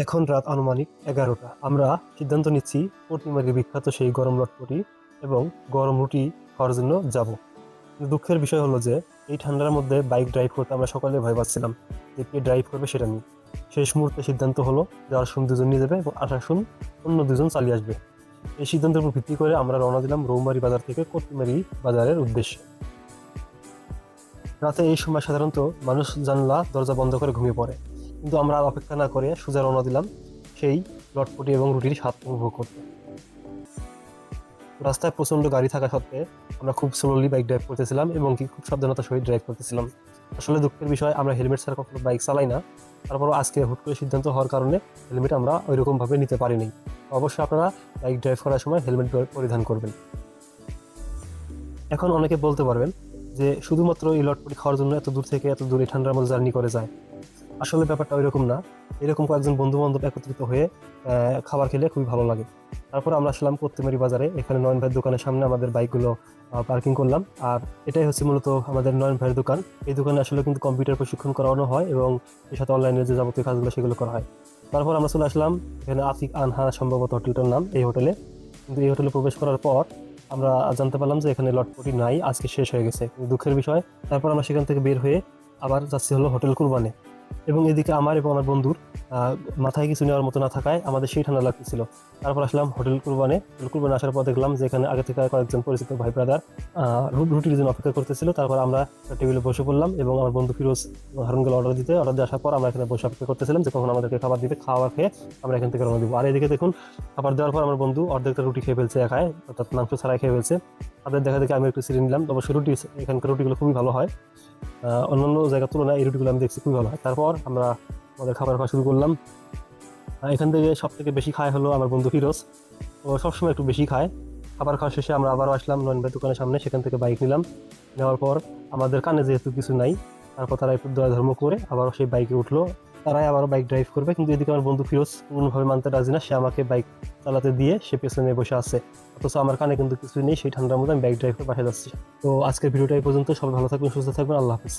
এখন রাত আনুমানিক 11টা। আমরা সিদ্ধান্ত নিচ্ছি পট্টিমারির বিখ্যাত সেই গরম লটপটি এবং গরম রুটি খাওয়ার জন্য যাব। কিন্তু দুঃখের বিষয় হলো যে এই ঠান্ডার মধ্যে বাইক ড্রাইভ করতে আমরা সকালে ভয় পাচ্ছিলাম যে কে ড্রাইভ করবে সেটা নিয়ে। শেষ মুহূর্তে সিদ্ধান্ত হলো যাওয়ার সময় দুজন নিয়ে যাবে এবং আসার সময় অন্য দুজন চালিয়ে আসবে। এই সিদ্ধান্তের উপর ভিত্তি করে আমরা রওনা দিলাম রৌমারী বাজার থেকে কট্টিমারি বাজারের উদ্দেশ্যে। রাতে এই সময় সাধারণত মানুষ জানলা দরজা বন্ধ করে ঘুমিয়ে পড়ে, কিন্তু আমরা আর অপেক্ষা না করে সোজা রওনা দিলাম সেই লটপটি এবং রুটির স্বাদ উপভোগ করতে। রাস্তায় প্রচন্ড গাড়ি থাকা সত্ত্বে আমরা খুব স্লোলি বাইক ড্রাইভ করতেছিলাম এবং কি খুব সাবধানতার সহিত ড্রাইভ করতেছিলাম। আসলে দুঃখের বিষয়, আমরা হেলমেট ছাড়া কখনো বাইক চালাই না। তারপরও আজকে হুট করে সিদ্ধান্ত হওয়ার কারণে হেলমেট আমরা ওইরকমভাবে নিতে পারিনি। অবশ্যই আপনারা বাইক ড্রাইভ করার সময় হেলমেট পরিধান করবেন। এখন অনেকে বলতে পারবেন যে শুধুমাত্র এই লটপটি খাওয়ার জন্য এত দূর থেকে এত দূরে ঠান্ডার মধ্যে জার্নি করে যায়। আসলে ব্যাপারটা ওইরকম না। এরকম কয়েকজন বন্ধু বান্ধব একত্রিত হয়ে খাবার খেলে খুবই ভালো লাগে। তারপর আমরা আসলাম কত্তিমারি বাজারে। এখানে নয়ন ভাইয়ের দোকানের সামনে আমাদের বাইকগুলো পার্কিং করলাম। আর এটাই হচ্ছে মূলত আমাদের নয়ন ভাইয়ের দোকান। এই দোকানে আসলে কিন্তু কম্পিউটার প্রশিক্ষণ করানো হয় এবং এর সাথে অনলাইনে যে যাবতীয় কাজগুলো সেগুলো করা হয়। তারপর আমরা চলে আসলাম এখানে আতিক আনহা সম্ভবত হোটেলটার নাম, এই হোটেলে। কিন্তু এই হোটেলে প্রবেশ করার পর আমরা জানতে পারলাম যে এখানে লটপটি নাই, আজকে শেষ হয়ে গেছে। কিন্তু দুঃখের বিষয়, তারপর আমরা সেখান থেকে বের হয়ে আবার যাচ্ছি হলো হোটেল কুরবানে। এবং এদিকে আমার এবং আমার বন্ধুর মাথায় কিছু নেওয়ার মতো না থাকায় আমাদের সেই ঠান্ডা লাগতেছিল। তারপর আসলাম হোটেল কুরবানে আসার পর দেখলাম যে এখানে আগে থেকে কয়েকজন পরিচিত ভাই ব্রাদার রুটির জন্য অপেক্ষা করতেছিল। তারপর আমরা টেবিলে বসে পড়লাম এবং আমার বন্ধু ফিরোজ হারুনগুলো অর্ডার দিয়ে আসার পর আমরা এখানে বসে অপেক্ষা করতেছিলাম যে কখন আমাদেরকে খাবার দিবে। খাবার খেয়ে আমরা এখান থেকে রওনা দিব। আর এদিকে দেখুন, খাবার দেওয়ার পর আমার বন্ধু অর্ধেকটা রুটি খেয়ে ফেলছে একাই, অর্থাৎ মাংস ছাড়াই খেয়ে ফেলছে। তাদের দেখা দেখে আমি একটু সিরিয়ে নিলাম। অবশ্যই রুটি, এখানকার রুটিগুলো খুবই ভালো হয়। অন্যান্য জায়গার তুলনায় এই রুটিগুলো আমি দেখছি খুবই ভালো হয়। তারপর আমরা আমাদের খাবার খাওয়া শুরু করলাম। এখান থেকে সব থেকে বেশি খায় হলো আমার বন্ধু ফিরোজ। ও সবসময় একটু বেশি খায়। খাবার খাওয়া শেষে আমরা আবারও আসলাম নয়ন ভাই দোকানের সামনে। সেখান থেকে বাইক নিলাম। নেওয়ার পর আমাদের কানে যেহেতু কিছু নাই, তারপর তারা একটু দয়া ধর্ম করে আবারও সেই বাইকে উঠলো। তারাই আবারও বাইক ড্রাইভ করবে, কিন্তু এদিকে আমার বন্ধু ফিরোজ কোনোভাবে মানতে রাজি না। সে আমাকে বাইক চালাতে দিয়ে সে পেছনে বসে আছে, অথচ আমার কানে কিন্তু কিছুই নেই। সেই ঠান্ডার মধ্যে আমি বাইক ড্রাইভ করে বাসায় যাচ্ছি। তো আজকের ভিডিওটা এই পর্যন্ত। সবাই ভালো থাকবেন, সুস্থ থাকবেন। আল্লাহ হাফিজ।